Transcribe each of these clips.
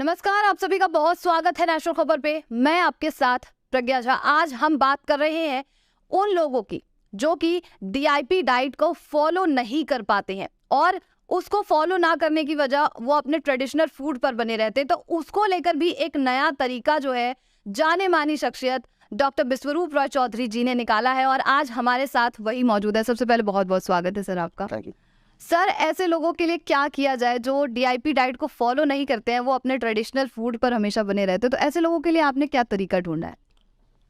नमस्कार, आप सभी का बहुत स्वागत है नेशनल खबर पे। मैं आपके साथ प्रज्ञा झा। आज हम बात कर रहे हैं उन लोगों की जो कि डीआईपी डाइट को फॉलो नहीं कर पाते हैं और उसको फॉलो ना करने की वजह वो अपने ट्रेडिशनल फूड पर बने रहते हैं। तो उसको लेकर भी एक नया तरीका जो है जाने मानी शख्सियत डॉक्टर बिस्वरूप रॉय चौधरी जी ने निकाला है और आज हमारे साथ वही मौजूद है। सबसे पहले बहुत बहुत स्वागत है सर आपका। Thank you. सर, ऐसे लोगों के लिए क्या किया जाए जो डीआईपी डाइट को फॉलो नहीं करते हैं, वो अपने ट्रेडिशनल फूड पर हमेशा बने रहते हैं, तो ऐसे लोगों के लिए आपने क्या तरीका ढूंढा है?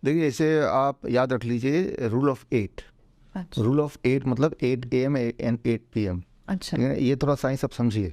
देखिए, इसे आप याद रख लीजिए रूल ऑफ 8। अच्छा। रूल ऑफ 8 मतलब 8 AM एंड 8 PM। अच्छा। ठीक है, ये थोड़ा साइंस आप समझिए।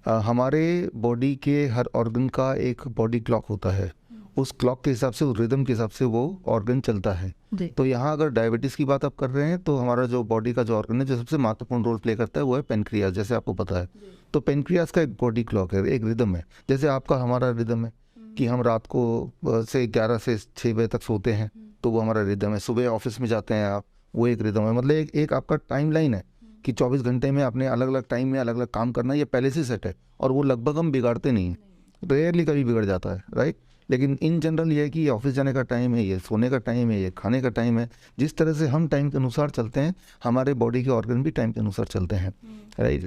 हमारे बॉडी के हर ऑर्गन का एक बॉडी क्लॉक होता है। उस क्लॉक के हिसाब से, उस रिदम के हिसाब से वो ऑर्गन चलता है। तो यहाँ अगर डायबिटीज़ की बात आप कर रहे हैं तो हमारा जो बॉडी का जो ऑर्गन है जो सबसे महत्वपूर्ण रोल प्ले करता है वो है पेनक्रियास, जैसे आपको पता है। तो पेनक्रियास का एक बॉडी क्लॉक है, एक रिदम है। जैसे आपका हमारा रिदम है कि हम रात को से 11 से 6 बजे तक सोते हैं, तो वो हमारा रिदम है। सुबह ऑफिस में जाते हैं आप, वो एक रिदम है। मतलब एक आपका टाइम लाइन है कि 24 घंटे में आपने अलग अलग टाइम में अलग अलग काम करना है। ये पहले से सेट है और वो लगभग हम बिगाड़ते नहीं हैं। रेयरली कभी बिगड़ जाता है, राइट। लेकिन इन जनरल ये है कि ऑफिस जाने का टाइम है, ये सोने का टाइम है, ये खाने का टाइम है। जिस तरह से हम टाइम के अनुसार चलते हैं, हमारे बॉडी के ऑर्गन भी टाइम के अनुसार चलते हैं, राइट।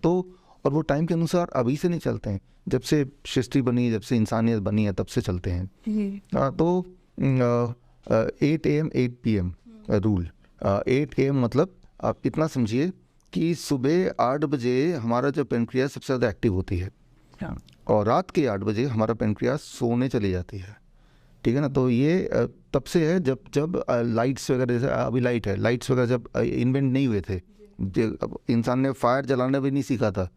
तो और वो टाइम के अनुसार अभी से नहीं चलते हैं, जब से सृष्टि बनी, जब से इंसानियत बनी है, तब से चलते हैं। तो 8 AM 8 PM रूल। 8 AM मतलब आप इतना समझिए कि सुबह 8 बजे हमारा जो पेनक्रियास सबसे ज़्यादा एक्टिव होती है और रात के 8 बजे हमारा पेनक्रियास सोने चली जाती है। ठीक है ना। तो ये तब से है जब लाइट्स वगैरह, जैसे अभी लाइट है, लाइट्स वगैरह जब इन्वेंट नहीं हुए थे, इंसान ने फायर जलाना भी नहीं सीखा था,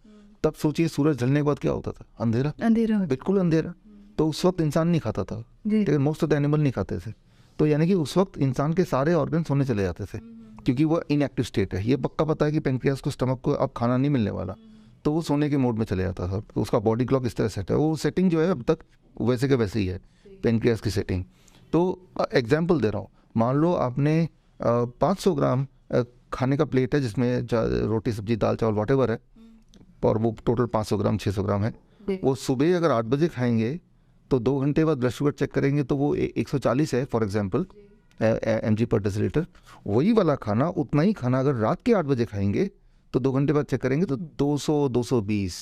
तब सोचिए सूरज ढलने के बाद क्या होता था? अंधेरा, अंधेरा, बिल्कुल अंधेरा। तो उस वक्त इंसान नहीं खाता था, लेकिन मोस्ट ऑफ द एनिमल नहीं खाते थे। तो यानी कि उस वक्त इंसान के सारे ऑर्गन सोने चले जाते थे क्योंकि वो इनएक्टिव स्टेट है। ये पक्का पता है कि पेनक्रियास को, स्टमक को अब खाना नहीं मिलने वाला, तो वो सोने के मोड में चले जाता था। तो उसका बॉडी क्लॉक इस तरह सेट है। वो सेटिंग जो है अब तक वैसे के वैसे ही है, पेनक्रियास की सेटिंग। तो एग्जांपल दे रहा हूँ, मान लो आपने 500 ग्राम खाने का प्लेट है जिसमें रोटी सब्जी दाल चावल वॉटेवर है, और वो टोटल 500 ग्राम 600 ग्राम है। वो सुबह अगर 8 बजे खाएंगे तो 2 घंटे बाद ब्लड शुगर चेक करेंगे तो वो 140 है फॉर एग्जाम्पल mg/dL। वही वाला खाना, उतना ही खाना अगर रात के 8 बजे खाएंगे तो 2 घंटे बाद चेक करेंगे तो 200-220।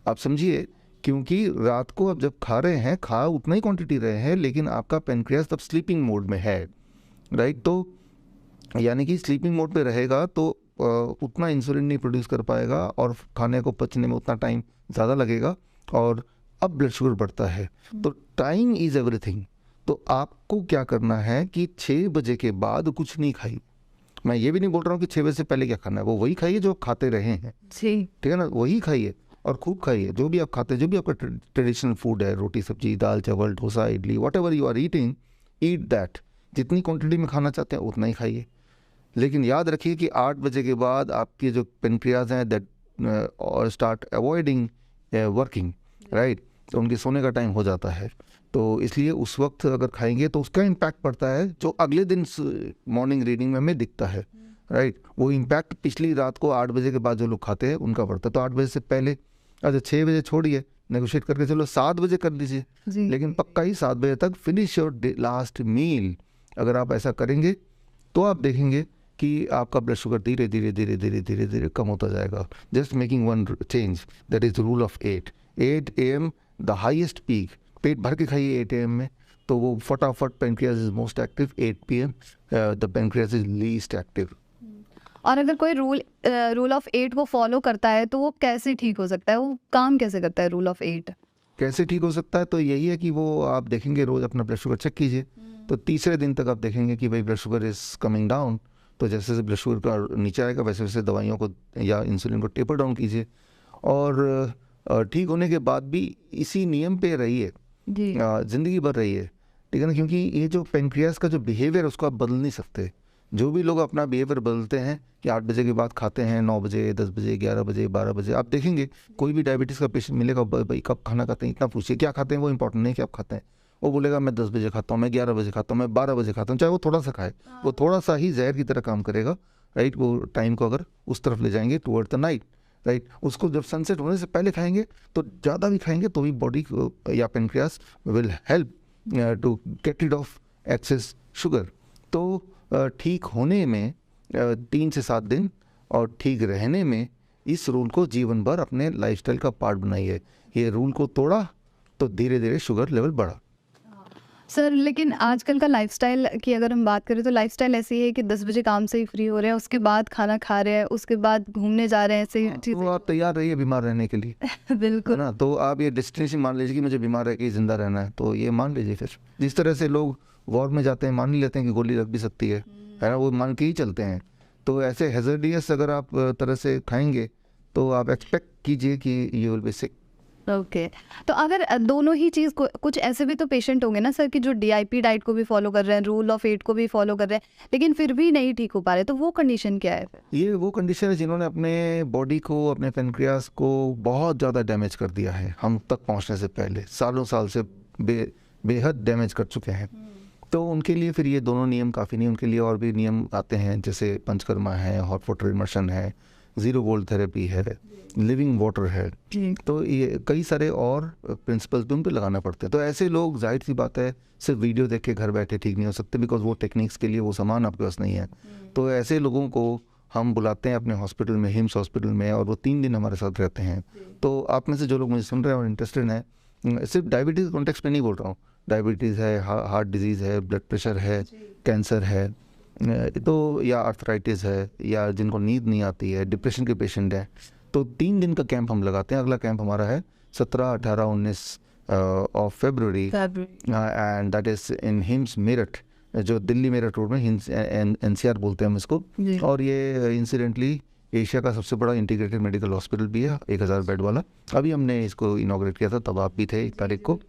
आप समझिए, क्योंकि रात को अब जब खा रहे हैं, खा उतना ही क्वांटिटी रहे हैं, लेकिन आपका पेनक्रियास तब स्लीपिंग मोड में है, राइट। तो यानी कि स्लीपिंग मोड पे रहेगा तो उतना इंसुलिन नहीं प्रोड्यूस कर पाएगा और खाने को पचने में उतना टाइम ज़्यादा लगेगा और अब ब्लड शुगर बढ़ता है। तो टाइम इज़ एवरीथिंग। तो आपको क्या करना है कि 6 बजे के बाद कुछ नहीं खाई। मैं ये भी नहीं बोल रहा हूँ कि 6 बजे से पहले क्या खाना है, वो वही खाइए जो खाते रहे हैं, ठीक है ना। वही खाइए और खूब खाइए जो भी आप खाते हैं, जो भी आपका ट्रेडिशनल फूड है, रोटी सब्जी दाल चावल dosa idli, whatever you are eating, eat that. जितनी क्वांटिटी में खाना चाहते हैं उतना ही खाइए। लेकिन याद रखिए कि 8 बजे के बाद आपके जो पेनक्रियाज हैं that start avoiding working, right. तो उनके सोने का टाइम हो जाता है। तो इसलिए उस वक्त अगर खाएंगे तो उसका इम्पैक्ट पड़ता है जो अगले दिन मॉर्निंग रीडिंग में हमें दिखता है, राइट। वो इम्पैक्ट पिछली रात को 8 बजे के बाद जो लोग खाते हैं उनका पड़ता है। तो 8 बजे से पहले, अच्छा 6 बजे छोड़िए, नेगोशिएट करके चलो 7 बजे कर दीजिए, लेकिन पक्का ही 7 बजे तक फिनिश योर लास्ट मील। अगर आप ऐसा करेंगे तो आप देखेंगे कि आपका ब्लड शुगर धीरे धीरे धीरे धीरे धीरे धीरे कम होता जाएगा। Just making one change, that is the rule of 8 AM the highest peak. पेट भर के खाइए 8 AM में तो वो फटाफट pancreas is most active. 8 PM the pancreas is least active. और अगर कोई रूल ऑफ 8 को फॉलो करता है तो वो कैसे ठीक हो सकता है? वो काम कैसे करता है रूल ऑफ 8? कैसे ठीक हो सकता है? तो यही है कि वो आप देखेंगे, रोज़ अपना ब्लड शुगर चेक कीजिए, तो तीसरे दिन तक आप देखेंगे कि भाई blood sugar is coming down. तो जैसे जैसे ब्लड शुगर का नीचे आएगा वैसे वैसे दवाइयों को या इंसुलिन को टेपर डाउन कीजिए। और ठीक होने के बाद भी इसी नियम पे रहिए, ज़िंदगी भर रहिए, ठीक है ना। क्योंकि ये जो पेनक्रियास का जो बिहेवियर उसको आप बदल नहीं सकते। जो भी लोग अपना बिहेवियर बदलते हैं कि 8 बजे के बाद खाते हैं, 9 बजे 10 बजे 11 बजे 12 बजे, आप देखेंगे कोई भी डायबिटीज़ का पेशेंट मिलेगा, भाई कब खाना खाते हैं, इतना पूछिए क्या खाते हैं, वो इंपॉर्टेंट नहीं कि आप खाते हैं। वो बोलेगा मैं 10 बजे खाता हूँ, मैं 11 बजे खाता हूँ, मैं 12 बजे खाता हूँ। चाहे वो थोड़ा सा खाए, वो थोड़ा सा ही जहर की तरह काम करेगा, राइट। वो टाइम को अगर उस तरफ ले जाएंगे टुवर्ड द नाइट, राइट। उसको जब सनसेट होने से पहले खाएंगे तो ज़्यादा भी खाएंगे तो भी बॉडी या pancreas will help to get rid of excess sugar. तो ठीक होने में 3 से 7 दिन और ठीक रहने में इस रूल को जीवन भर अपने लाइफस्टाइल का पार्ट बनाइए। ये रूल को तोड़ा तो धीरे धीरे शुगर लेवल बढ़ा। सर लेकिन आजकल का लाइफस्टाइल की अगर हम बात करें तो लाइफस्टाइल ऐसी है कि 10 बजे काम से ही फ्री हो रहे हैं, उसके बाद खाना खा रहे हैं, उसके बाद घूमने जा रहे हैं, ऐसे चीज़ें। तो आप तैयार रहिए बीमार रहने के लिए। बिल्कुल ना, तो आप ये डेस्टिनेशन मान लीजिए कि मुझे बीमार रह के जिंदा रहना है, तो ये मान लीजिए। फिर जिस तरह से लोग वॉर में जाते हैं मान ही लेते हैं कि गोली लग भी सकती है ना, वो मान के ही चलते हैं। तो ऐसे हैजर्डियस अगर आप तरह से खाएंगे तो आप एक्सपेक्ट कीजिए कि you will be sick. Okay तो अगर दोनों ही चीज़ को, कुछ ऐसे भी तो पेशेंट होंगे ना सर कि जो DIP डाइट को भी फॉलो कर रहे हैं, रूल ऑफ 8 को भी फॉलो कर रहे हैं, लेकिन फिर भी नहीं ठीक हो पा रहे, तो वो कंडीशन क्या है फिर? ये वो कंडीशन है जिन्होंने अपने बॉडी को, अपने पेनक्रियास को बहुत ज़्यादा डैमेज कर दिया है हम तक पहुंचने से पहले, सालों साल से बेहद डैमेज कर चुके हैं। तो उनके लिए फिर ये दोनों नियम काफ़ी नहीं, उनके लिए और भी नियम आते हैं, जैसे पंचकर्मा है, हॉट वाटर इमर्शन है, ज़ीरो वोल्ट थेरेपी है, लिविंग वाटर है। तो ये कई सारे और प्रिंसिपल्स भी उन पे लगाना पड़ते हैं। तो ऐसे लोग जाहिर सी बात है सिर्फ वीडियो देख के घर बैठे ठीक नहीं हो सकते, बिकॉज वो टेक्निक्स के लिए वो सामान आपके पास नहीं है। तो ऐसे लोगों को हम बुलाते हैं अपने हॉस्पिटल में, हिम्स हॉस्पिटल में, और वो 3 दिन हमारे साथ रहते हैं। तो आप में से जो लोग मुझे सुन रहे हैं और इंटरेस्टेड हैं, सिर्फ डायबिटीज़ कॉन्टेक्स्ट में नहीं बोल रहा हूँ, डायबिटीज़ है, हार्ट डिजीज़ है, ब्लड प्रेशर है, कैंसर है, तो या आर्थराइटिस है, या जिनको नींद नहीं आती है, डिप्रेशन के पेशेंट हैं, तो 3 दिन का कैंप हम लगाते हैं। अगला कैंप हमारा है 17, 18, 19 of February, and that is in hymns Meerut, जो दिल्ली मेरठ रोड में, हिम्स NCR बोलते हैं हम इसको। और ये इंसिडेंटली एशिया का सबसे बड़ा इंटीग्रेटेड मेडिकल हॉस्पिटल भी है, 1000 बेड वाला। अभी हमने इसको इनॉग्रेट किया था, तब आप भी थे 1 तारीख को।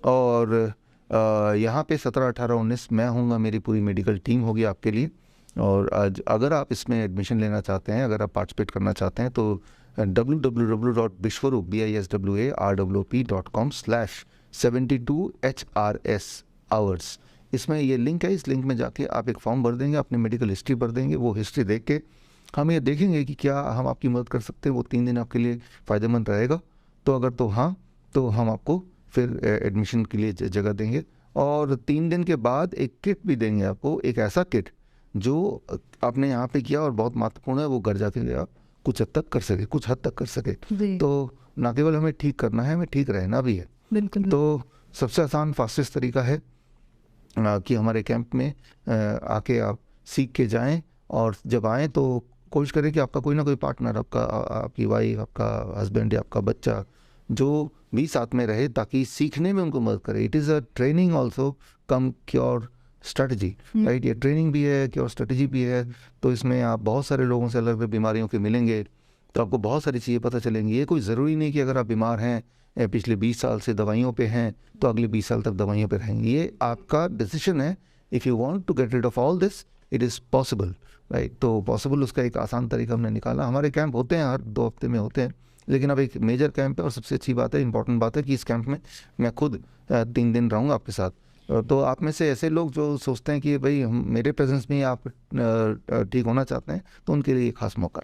और यहाँ पे 17, 18, 19 मैं हूँगा, मेरी पूरी मेडिकल टीम होगी आपके लिए। और आज अगर आप इसमें एडमिशन लेना चाहते हैं, अगर आप पार्टिसिपेट करना चाहते हैं, तो www.bishwarup.com/72HRS hours, इसमें ये लिंक है। इस लिंक में जाके आप एक फॉर्म भर देंगे, अपनी मेडिकल हिस्ट्री भर देंगे। वो हिस्ट्री देख के हम ये देखेंगे कि क्या हम आपकी मदद कर सकते हैं। वो 3 दिन आपके लिए फ़ायदेमंद रहेगा। तो अगर तो हाँ, तो हम आपको फिर एडमिशन के लिए जगह देंगे। और 3 दिन के बाद एक किट भी देंगे आपको, एक ऐसा किट जो आपने यहाँ पे किया और बहुत महत्वपूर्ण है, वो घर जाके आप कुछ हद तक कर सके, कुछ हद तक कर सके। तो ना केवल हमें ठीक करना है, हमें ठीक रहना भी है। बिल्कुल। तो सबसे आसान फास्टेस्ट तरीका है कि हमारे कैंप में आके आप सीख के जाएं, और जब आएँ तो कोशिश करें कि आपका कोई ना कोई पार्टनर, आपकी वाइफ, आपका हस्बैंड या आपका बच्चा जो भी साथ में रहे, ताकि सीखने में उनको मदद करे। It is a training also come cure strategy, right. ये ट्रेनिंग भी है, क्योर स्ट्रेटजी भी है। तो इसमें आप बहुत सारे लोगों से अलग अलग बीमारियों के मिलेंगे, तो आपको बहुत सारी चीज़ें पता चलेंगी। ये कोई ज़रूरी नहीं कि अगर आप बीमार हैं, पिछले 20 साल से दवाइयों पे हैं, तो अगले 20 साल तक दवाइयों पे रहेंगे। ये आपका डिसीजन है। If you want to get rid of all this, it is possible, right. तो पॉसिबल उसका एक आसान तरीका हमने निकाला। हमारे कैंप होते हैं, हर 2 हफ्ते में होते हैं, लेकिन अब एक मेजर कैंप है, और सबसे अच्छी बात है, इंपॉर्टेंट बात है कि इस कैंप में मैं खुद 3 दिन रहूँगा आपके साथ। तो आप में से ऐसे लोग जो सोचते हैं कि भाई मेरे प्रेजेंस में आप ठीक होना चाहते हैं, तो उनके लिए खास मौका।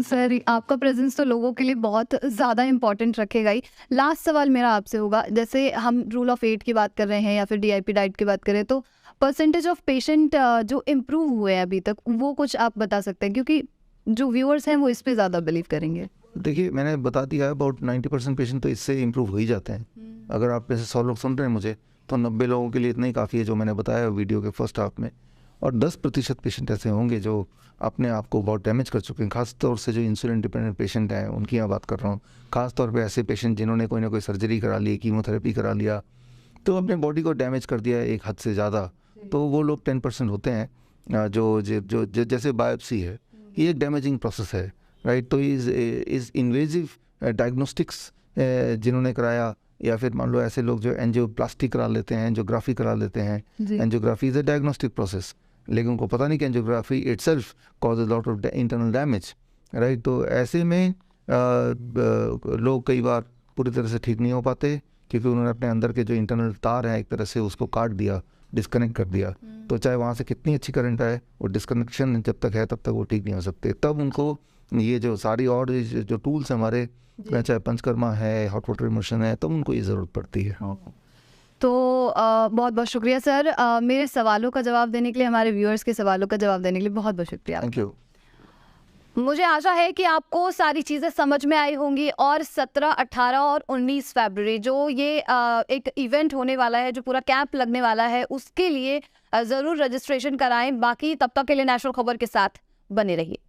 सर आपका प्रेजेंस तो लोगों के लिए बहुत ज़्यादा इम्पॉर्टेंट रखेगा ही। लास्ट सवाल मेरा आपसे होगा, जैसे हम रूल ऑफ 8 की बात कर रहे हैं या फिर DIP डाइट की बात करें, तो परसेंटेज ऑफ पेशेंट जो इम्प्रूव हुए हैं अभी तक, वो कुछ आप बता सकते हैं? क्योंकि जो व्यूअर्स हैं वो इस पर ज़्यादा बिलीव करेंगे। देखिए, मैंने बता दिया है, अबाउट 90% पेशेंट तो इससे इम्प्रूव हो ही जाते हैं। अगर आप में से 100 लोग सुन रहे हैं मुझे, तो 90 लोगों के लिए इतना ही काफ़ी है जो मैंने बताया वीडियो के फर्स्ट हाफ में। और 10% पेशेंट ऐसे होंगे जो अपने आप को बहुत डैमेज कर चुके हैं, खास तौर से जो इंसुलिन डिपेंडेंट पेशेंट हैं, उनकी यहाँ बात कर रहा हूँ। खास तौर पे ऐसे पेशेंट जिन्होंने कोई ना कोई सर्जरी करा ली, कीमोथेरेपी करा लिया, तो अपने बॉडी को डैमेज कर दिया एक हद से ज़्यादा। तो वो लोग 10% होते हैं जो जैसे बायोप्सी है, ये एक डैमेजिंग प्रोसेस है, राइट। तो इज़ इन्वेजिव डायग्नोस्टिक्स जिन्होंने कराया, या फिर मान लो ऐसे लोग जो एंजियोप्लास्टी करा लेते हैं, एंजियोग्राफी करा लेते हैं। Angiography is a diagnostic process, लेकिन उनको पता नहीं कि angiography itself causes lot of internal damage, right. तो ऐसे में लोग कई बार पूरी तरह से ठीक नहीं हो पाते, क्योंकि उन्होंने अपने अंदर के जो इंटरनल तार हैं एक तरह से उसको काट दिया, डिस्कनेक्ट कर दिया। तो चाहे वहाँ से कितनी अच्छी करंट आए, वो डिस्कनेक्शन जब तक है तब तक वो ठीक नहीं हो सकते। तब उनको ये जो सारी और जो टूल्स हमारे, चाहे पंचकर्मा है, हॉट वाटर इमर्शन है, तो उनको ये ज़रूरत पड़ती है। तो बहुत बहुत शुक्रिया सर, मेरे सवालों का जवाब देने के लिए, हमारे व्यूअर्स के सवालों का जवाब देने के लिए बहुत बहुत शुक्रिया। Thank you. मुझे आशा है कि आपको सारी चीज़ें समझ में आई होंगी, और 17, 18 और 19 फरवरी जो ये एक इवेंट होने वाला है, जो पूरा कैंप लगने वाला है, उसके लिए ज़रूर रजिस्ट्रेशन कराएं। बाकी तब तक के लिए नेशनल खबर के साथ बने रहिए।